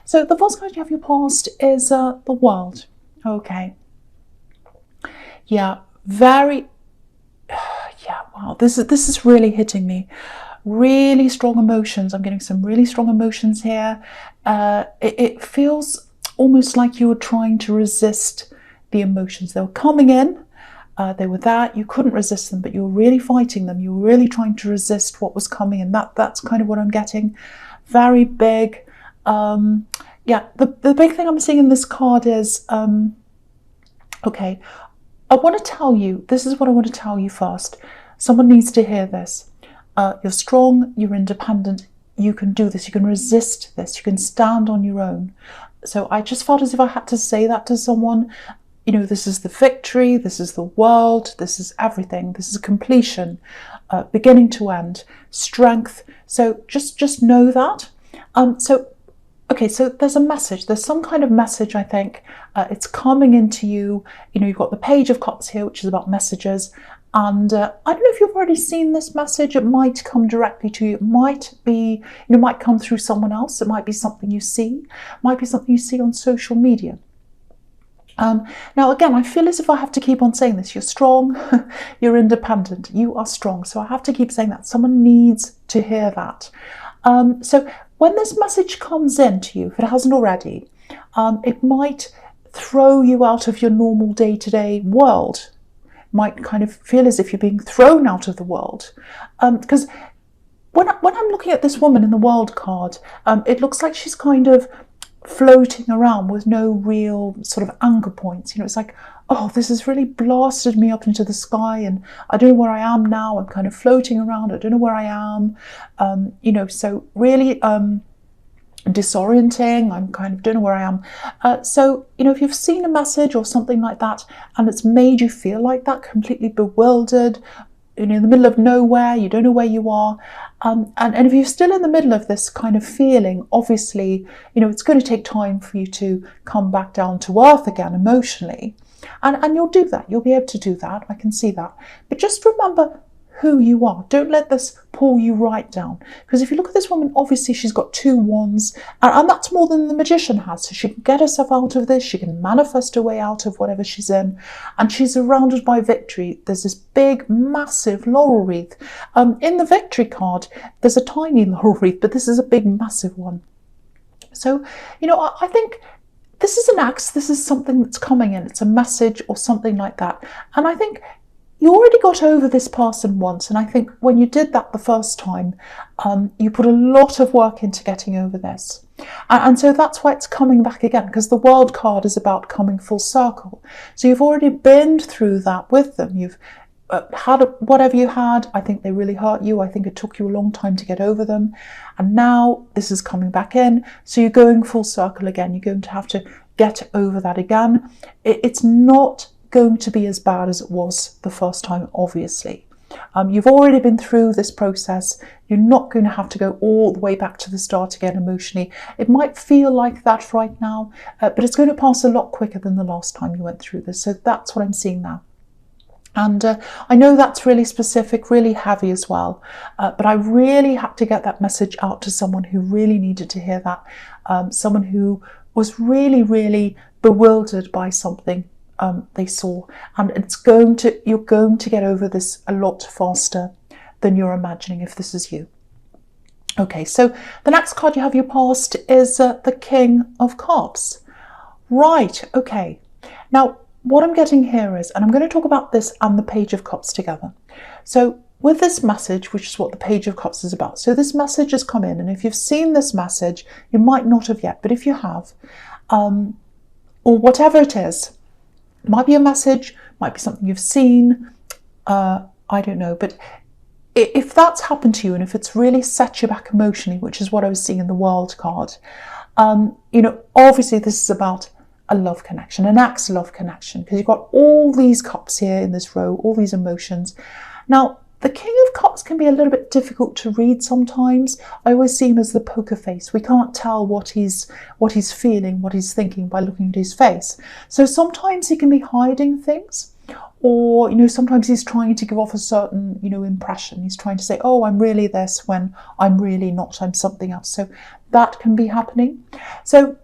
So the first card you have your past is the World. Okay. Yeah, very. Yeah, wow. This is really hitting me. Really strong emotions. I'm getting some really strong emotions here. It feels almost like you were trying to resist the emotions. They were coming in. They were there. You couldn't resist them, but you were really fighting them. You were really trying to resist what was coming in. That's kind of what I'm getting. Very big. Yeah, the big thing I'm seeing in this card is, okay, I want to tell you, this is what I want to tell you first. Someone needs to hear this. You're strong, you're independent, you can do this, you can resist this, you can stand on your own. So I just felt as if I had to say that to someone. You know, this is the victory, this is the world, this is everything, this is completion, beginning to end, strength. So just know that. Okay, so there's a message, there's some kind of message, I think. It's coming into you. You know, you've got the Page of Cups here, which is about messages. And I don't know if you've already seen this message. It might come directly to you. It might be, it might come through someone else. It might be something you see. It might be something you see on social media. Now, again, I feel as if I have to keep on saying this. You're strong, you're independent, you are strong. So I have to keep saying that. Someone needs to hear that. So when this message comes in to you, if it hasn't already, it might throw you out of your normal day-to-day world. Might kind of feel as if you're being thrown out of the world. Because when I'm looking at this woman in the World card, it looks like she's kind of floating around with no real sort of anchor points. You know, it's like, oh, this has really blasted me up into the sky and I don't know where I am now. I'm kind of floating around. I don't know where I am. You know, so really disorienting. I'm kind of don't know where I am. So, you know, if you've seen a message or something like that and it's made you feel like that, completely bewildered, you know, in the middle of nowhere, you don't know where you are, and if you're still in the middle of this kind of feeling, obviously, you know, it's going to take time for you to come back down to earth again emotionally, and you'll do that. You'll be able to do that. I can see that. But just remember who you are. Don't let this pull you right down. Because if you look at this woman, obviously she's got 2 wands, and that's more than the magician has. So she can get herself out of this. She can manifest her way out of whatever she's in. And she's surrounded by victory. There's this big, massive laurel wreath. In the victory card, there's a tiny laurel wreath, but this is a big, massive one. So, you know, I think this is an axe. This is something that's coming in. It's a message or something like that. And I think you already got over this person once, and I think when you did that the first time, you put a lot of work into getting over this. And so that's why it's coming back again, because the World card is about coming full circle. So you've already been through that with them. You've had whatever you had. I think they really hurt you. I think it took you a long time to get over them. And now this is coming back in. So you're going full circle again. You're going to have to get over that again. It's not going to be as bad as it was the first time, obviously. You've already been through this process. You're not going to have to go all the way back to the start again emotionally. It might feel like that right now, but it's going to pass a lot quicker than the last time you went through this. So that's what I'm seeing now. And I know that's really specific, really heavy as well, but I really had to get that message out to someone who really needed to hear that, someone who was really, really bewildered by something they saw, and you're going to get over this a lot faster than you're imagining if this is you. Okay, so the next card you have your past is the King of Cups. Right, okay. Now, what I'm getting here is, and I'm going to talk about this and the Page of Cups together. So with this message, which is what the Page of Cups is about. So this message has come in, and if you've seen this message, you might not have yet, but if you have, or whatever it is, it might be a message, might be something you've seen, I don't know. But if that's happened to you and if it's really set you back emotionally, which is what I was seeing in the World card, you know, obviously this is about a love connection, an axe love connection, because you've got all these cups here in this row, all these emotions. Now, the King of Cups can be a little bit difficult to read sometimes. I always see him as the poker face. We can't tell what he's feeling, what he's thinking by looking at his face. So sometimes he can be hiding things, or, you know, sometimes he's trying to give off a certain, you know, impression. He's trying to say, oh, I'm really this, when I'm really not, I'm something else. So that can be happening. So,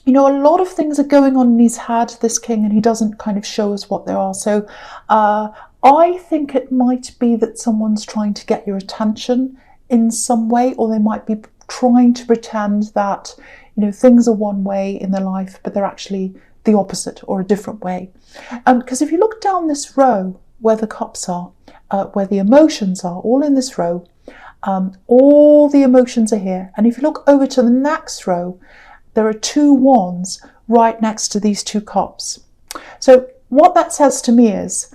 you know, a lot of things are going on in his head, this king, and he doesn't kind of show us what they are. So I think it might be that someone's trying to get your attention in some way, or they might be trying to pretend that, you know, things are one way in their life, but they're actually the opposite or a different way. Because if you look down this row where the cups are, where the emotions are, all in this row, all the emotions are here. And if you look over to the next row, there are 2 wands right next to these 2 cups. So what that says to me is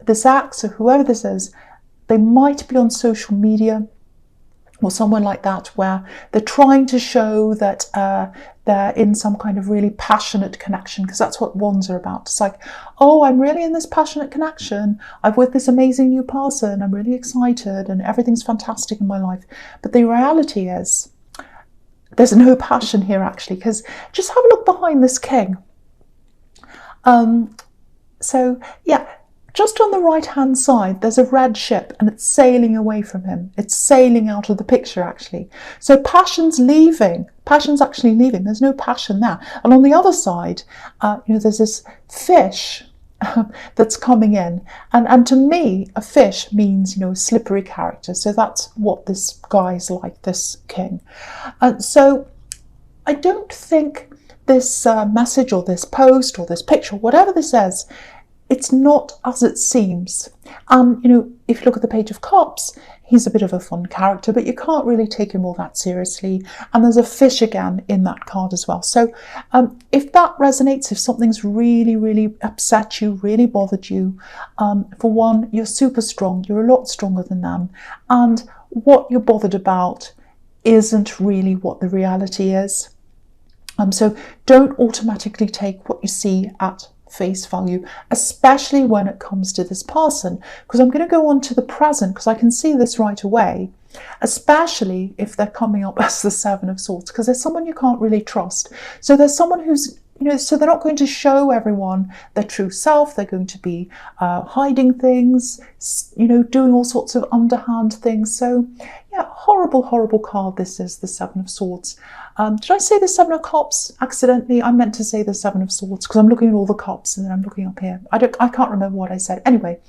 this axe, or whoever this is, they might be on social media or somewhere like that, where they're trying to show that they're in some kind of really passionate connection, because that's what wands are about. It's like, oh, I'm really in this passionate connection. I'm with this amazing new person. I'm really excited and everything's fantastic in my life. But the reality is there's no passion here, actually, because just have a look behind this king. So, yeah. Just on the right-hand side, there's a red ship and it's sailing away from him. It's sailing out of the picture, actually. So passion's leaving. Passion's actually leaving. There's no passion there. And on the other side, you know, there's this fish that's coming in. And to me, a fish means, you know, a slippery character. So that's what this guy's like, this king. So I don't think this message or this post or this picture, whatever this is, it's not as it seems. You know, if you look at the Page of Cups, he's a bit of a fun character, but you can't really take him all that seriously. And there's a fish again in that card as well. So if that resonates, if something's really, really upset you, really bothered you, for one, you're super strong. You're a lot stronger than them. And what you're bothered about isn't really what the reality is. So don't automatically take what you see at face value, especially when it comes to this person, because I'm going to go on to the present, because I can see this right away, especially if they're coming up as the 7 of Swords, because there's someone you can't really trust. So there's someone who's, you know, so they're not going to show everyone their true self. They're going to be hiding things, you know, doing all sorts of underhand things. So yeah, horrible, horrible card this is, the 7 of Swords. Did I say the 7 of Cups accidentally? I meant to say the 7 of Swords, because I'm looking at all the cups and then I'm looking up here. I can't remember what I said. Anyway,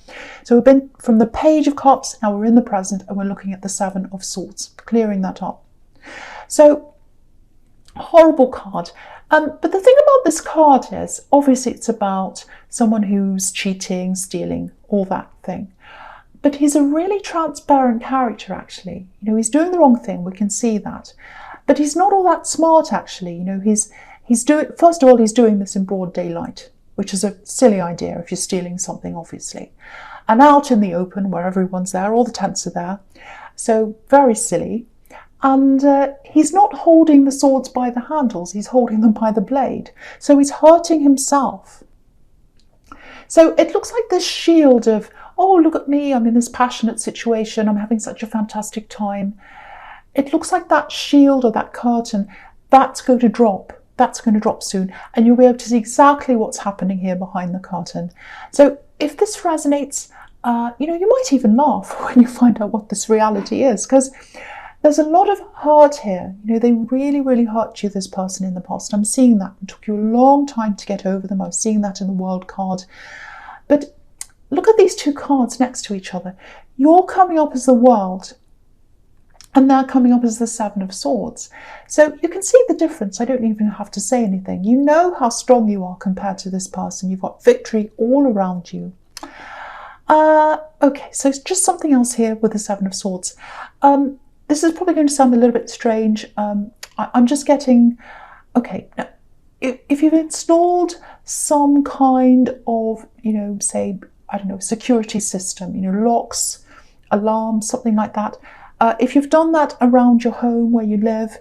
so we've been from the Page of Cups, now we're in the present and we're looking at the 7 of Swords, clearing that up. So, horrible card. But the thing about this card is, obviously it's about someone who's cheating, stealing, all that thing. But he's a really transparent character, actually. You know, he's doing the wrong thing, we can see that. But he's not all that smart, actually. You know, he's doing, first of all, he's doing this in broad daylight, which is a silly idea if you're stealing something, obviously. And out in the open, where everyone's there, all the tents are there. So very silly. And he's not holding the swords by the handles, he's holding them by the blade. So he's hurting himself. So it looks like this shield of, oh, look at me, I'm in this passionate situation, I'm having such a fantastic time. It looks like that shield or that curtain, that's going to drop. That's going to drop soon. And you'll be able to see exactly what's happening here behind the curtain. So if this resonates, you know, you might even laugh when you find out what this reality is, because there's a lot of hurt here. You know, they really, really hurt you, this person in the past. I'm seeing that. It took you a long time to get over them. I was seeing that in the World card. But look at these 2 cards next to each other. You're coming up as the World, and they're coming up as the 7 of Swords. So you can see the difference. I don't even have to say anything. You know how strong you are compared to this person. You've got victory all around you. Okay, so it's just something else here with the 7 of Swords. This is probably going to sound a little bit strange. I'm just getting, okay, now, if you've installed some kind of, you know, say, I don't know, security system, you know, locks, alarms, something like that. If you've done that around your home where you live,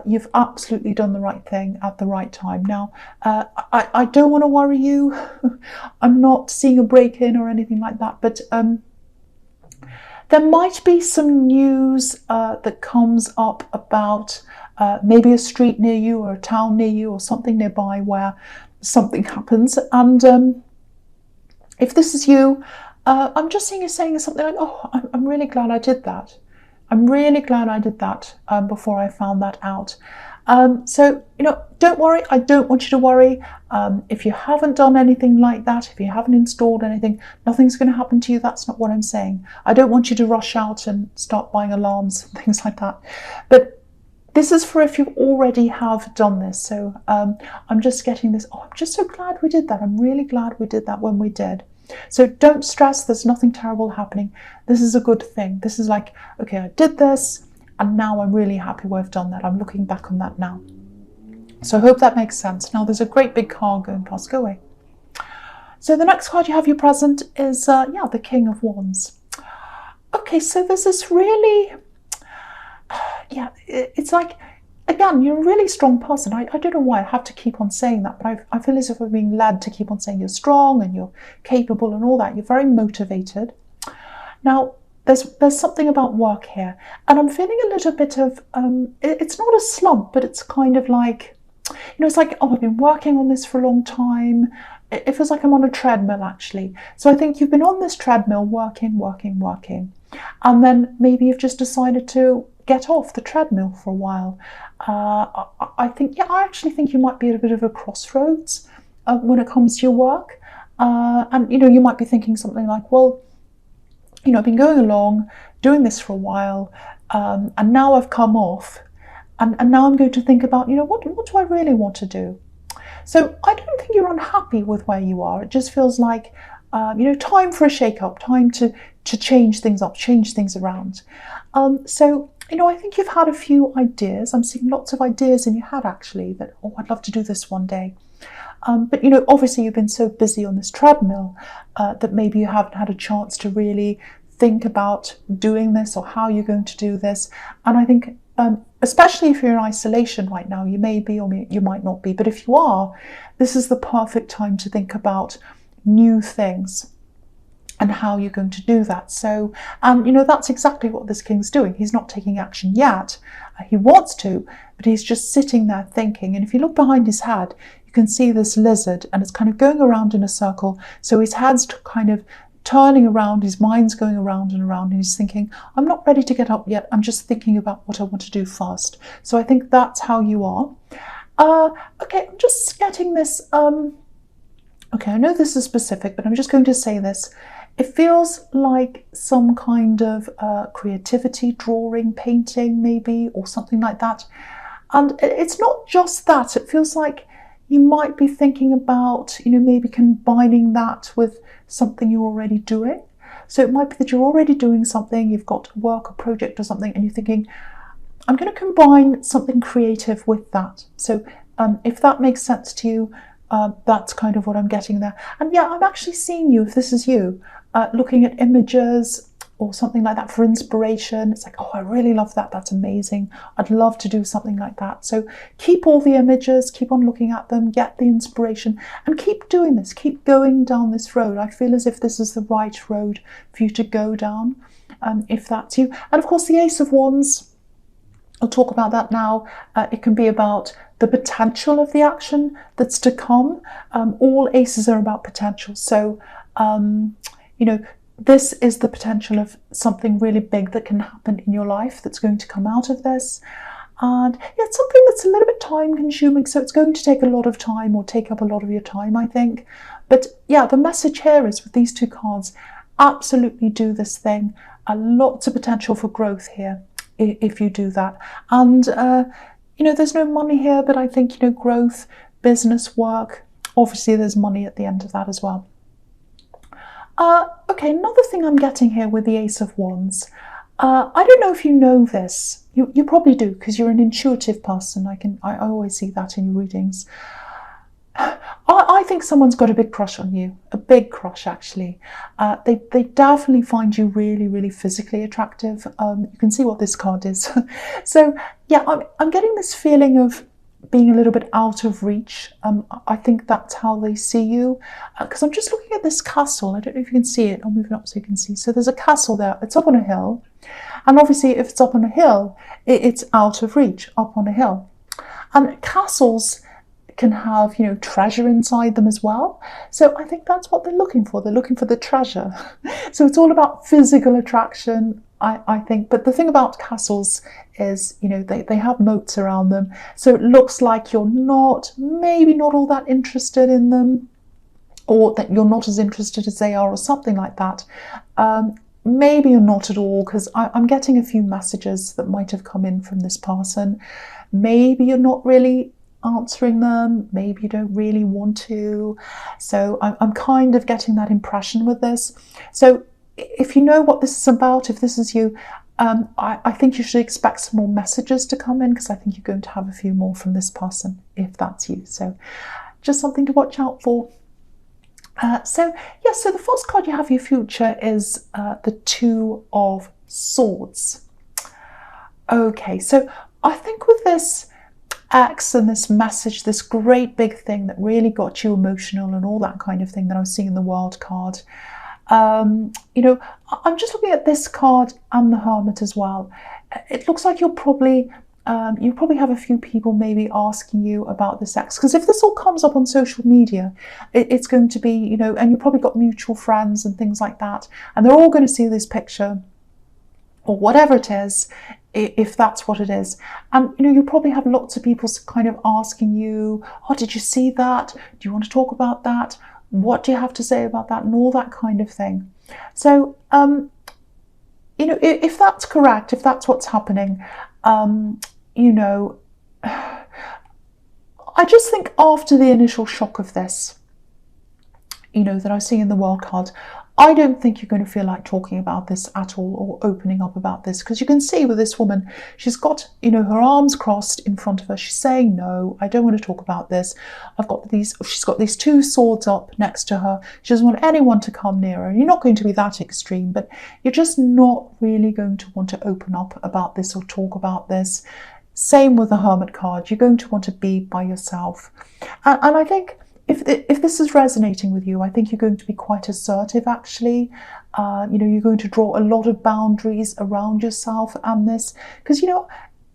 you've absolutely done the right thing at the right time. Now, I don't want to worry you. I'm not seeing a break-in or anything like that, but there might be some news that comes up about maybe a street near you or a town near you or something nearby where something happens. And if this is you, I'm just seeing you saying something like, oh, I'm really glad I did that. I'm really glad I did that before I found that out. So, don't worry. I don't want you to worry. If you haven't done anything like that, if you haven't installed anything, nothing's going to happen to you. That's not what I'm saying. I don't want you to rush out and start buying alarms and things like that. But this is for if you already have done this. So I'm just getting this. Oh, I'm just so glad we did that. I'm really glad we did that when we did. So don't stress. There's nothing terrible happening. This is a good thing. This is like, okay, I did this, and now I'm really happy we've done that. I'm looking back on that now. So I hope that makes sense. Now there's a great big car going past. Go away. So the next card you have your present is, the King of Wands. Okay, so there's this really, it's like, again, you're a really strong person. I don't know why I have to keep on saying that, but I feel as if I'm being led to keep on saying you're strong and you're capable and all that. You're very motivated. Now, there's something about work here, and I'm feeling a little bit of, it's not a slump, but it's kind of like, it's like, oh, I've been working on this for a long time. It feels like I'm on a treadmill, actually. So I think you've been on this treadmill, working, and then maybe you've just decided to get off the treadmill for a while. I actually think you might be at a bit of a crossroads when it comes to your work. And, you might be thinking something like, well, I've been going along, doing this for a while, and now I've come off, and now I'm going to think about, what do I really want to do? So I don't think you're unhappy with where you are. It just feels like, time for a shake-up, time to change things up, change things around. So, I think you've had a few ideas. I'm seeing lots of ideas in your head, actually, that, oh, I'd love to do this one day. But, obviously you've been so busy on this treadmill that maybe you haven't had a chance to really think about doing this or how you're going to do this. And I think, especially if you're in isolation right now, you may be or you might not be, but if you are, this is the perfect time to think about new things and how you're going to do that. So, that's exactly what this king's doing. He's not taking action yet. He wants to, but he's just sitting there thinking. And if you look behind his head, you can see this lizard, and it's kind of going around in a circle. So his head's kind of turning around, his mind's going around and around, and he's thinking, I'm not ready to get up yet. I'm just thinking about what I want to do first. So I think that's how you are. Okay, I'm just getting this. Okay, I know this is specific, but I'm just going to say this. It feels like some kind of creativity, drawing, painting maybe, or something like that. And it's not just that. It feels like you might be thinking about, maybe combining that with something you're already doing. So it might be that you're already doing something, you've got work, a project or something, and you're thinking, I'm going to combine something creative with that. So if that makes sense to you, that's kind of what I'm getting there. And yeah, I'm actually seeing you, if this is you, looking at images or something like that for inspiration. It's like, oh, I really love that. That's amazing. I'd love to do something like that. So keep all the images, keep on looking at them, get the inspiration, and keep doing this. Keep going down this road. I feel as if this is the right road for you to go down, if that's you. And of course, the Ace of Wands, I'll talk about that now. It can be about the potential of the action that's to come. All aces are about potential. So, this is the potential of something really big that can happen in your life that's going to come out of this. And yeah, it's something that's a little bit time consuming, so it's going to take a lot of time or take up a lot of your time, I think. But yeah, the message here is with these two cards, absolutely do this thing. Lots of potential for growth here if you do that. And, there's no money here, but I think, growth, business, work, obviously there's money at the end of that as well. Okay, another thing I'm getting here with the Ace of Wands. I don't know if you know this. You probably do, because you're an intuitive person. I always see that in your readings. I think someone's got a big crush on you, a big crush actually. They definitely find you really, really physically attractive. You can see what this card is. So yeah, I'm getting this feeling of being a little bit out of reach. I think that's how they see you, because I'm just looking at this castle. I don't know if you can see it. I'll move it up so you can see. So there's a castle there. It's up on a hill, and obviously if it's up on a hill, it's out of reach, up on a hill. And castles can have, treasure inside them as well. So I think that's what they're looking for. They're looking for the treasure. So it's all about physical attraction. I think. But the thing about castles is, you know, they have moats around them. So it looks like you're maybe not all that interested in them, or that you're not as interested as they are, or something like that. Maybe you're not at all, because I'm getting a few messages that might have come in from this person. Maybe you're not really answering them. Maybe you don't really want to. So I'm kind of getting that impression with this. So if you know what this is about, if this is you, I think you should expect some more messages to come in, because I think you're going to have a few more from this person, if that's you. So just something to watch out for. So the first card you have for your future is the Two of Swords. Okay, so I think with this X and this message, this great big thing that really got you emotional and all that kind of thing that I was seeing in the World card, you know, I'm just looking at this card and the Hermit as well. It looks like you probably have a few people maybe asking you about this X, because if this all comes up on social media, it's going to be, you know, and you've probably got mutual friends and things like that, and they're all going to see this picture or whatever it is, if that's what it is. And, you know, you probably have lots of people kind of asking you, oh, did you see that? Do you want to talk about that? What do you have to say about that? And all that kind of thing. So, you know, if that's correct, if that's what's happening, you know, I just think after the initial shock of this, you know, that I see in the World card, I don't think you're going to feel like talking about this at all, or opening up about this, because you can see with this woman, she's got, you know, her arms crossed in front of her. She's saying, no, I don't want to talk about this. She's got these two swords up next to her. She doesn't want anyone to come near her. You're not going to be that extreme, but you're just not really going to want to open up about this or talk about this. Same with the Hermit card. You're going to want to be by yourself. And I think if this is resonating with you, I think you're going to be quite assertive, actually. You know, you're going to draw a lot of boundaries around yourself and this, because, you know,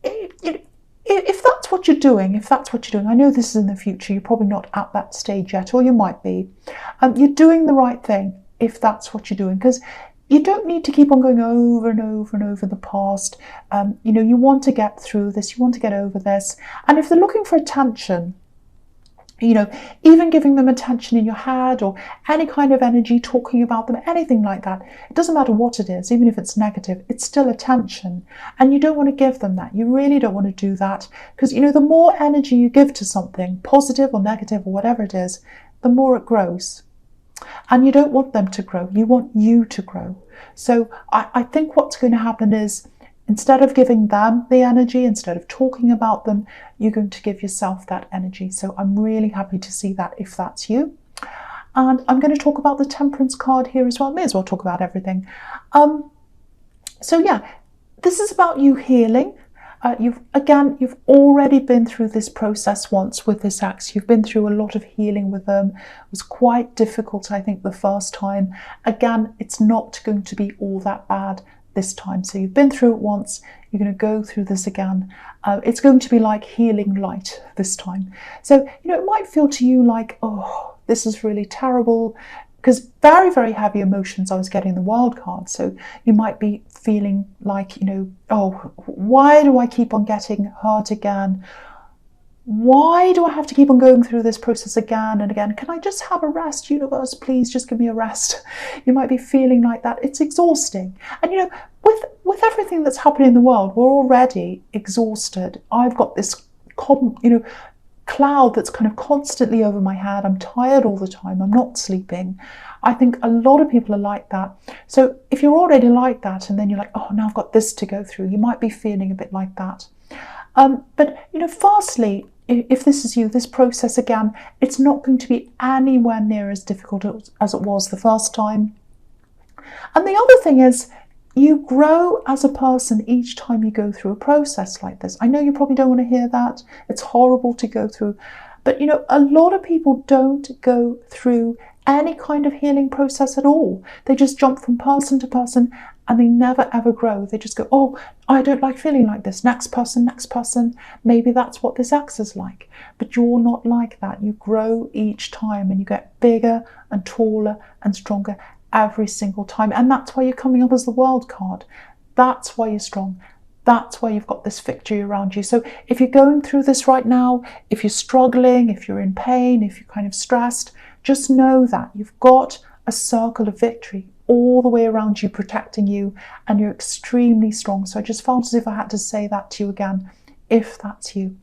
if that's what you're doing, I know this is in the future, you're probably not at that stage yet, or you might be. You're doing the right thing if that's what you're doing, because you don't need to keep on going over and over and over the past. You know, you want to get through this, you want to get over this. And if they're looking for attention, you know, even giving them attention in your head or any kind of energy, talking about them, anything like that, it doesn't matter what it is, even if it's negative, it's still attention. And you don't want to give them that. You really don't want to do that, because, you know, the more energy you give to something, positive or negative or whatever it is, the more it grows. And you don't want them to grow, you want you to grow. So I think what's going to happen is, instead of giving them the energy, instead of talking about them, you're going to give yourself that energy. So I'm really happy to see that if that's you. And I'm going to talk about the Temperance card here as well. May as well talk about everything. So yeah, this is about you healing. You've already been through this process once with this ex. You've been through a lot of healing with them. It was quite difficult, I think, the first time. Again, it's not going to be all that bad this time. So you've been through it once, you're going to go through this again. It's going to be like healing light this time. So, you know, it might feel to you like, oh, this is really terrible, because very, very heavy emotions I was getting in the World card. So you might be feeling like, you know, oh, why do I keep on getting hurt again? Why do I have to keep on going through this process again and again? Can I just have a rest? Universe, please just give me a rest. You might be feeling like that. It's exhausting. And, you know, with everything that's happening in the world, we're already exhausted. I've got this, you know, cloud that's kind of constantly over my head. I'm tired all the time. I'm not sleeping. I think a lot of people are like that. So if you're already like that, and then you're like, oh, now I've got this to go through, you might be feeling a bit like that. But, you know, firstly, if this is you, this process again, it's not going to be anywhere near as difficult as it was the first time. And the other thing is, you grow as a person each time you go through a process like this. I know you probably don't want to hear that. It's horrible to go through. But, you know, a lot of people don't go through any kind of healing process at all. They just jump from person to person and they never ever grow. They just go, oh, I don't like feeling like this. Next person. Maybe that's what this ex is like. But you're not like that. You grow each time and you get bigger and taller and stronger every single time. And that's why you're coming up as the World card. That's why you're strong. That's why you've got this victory around you. So if you're going through this right now, if you're struggling, if you're in pain, if you're kind of stressed, just know that you've got a circle of victory all the way around you, protecting you, and you're extremely strong. So I just felt as if I had to say that to you again, if that's you.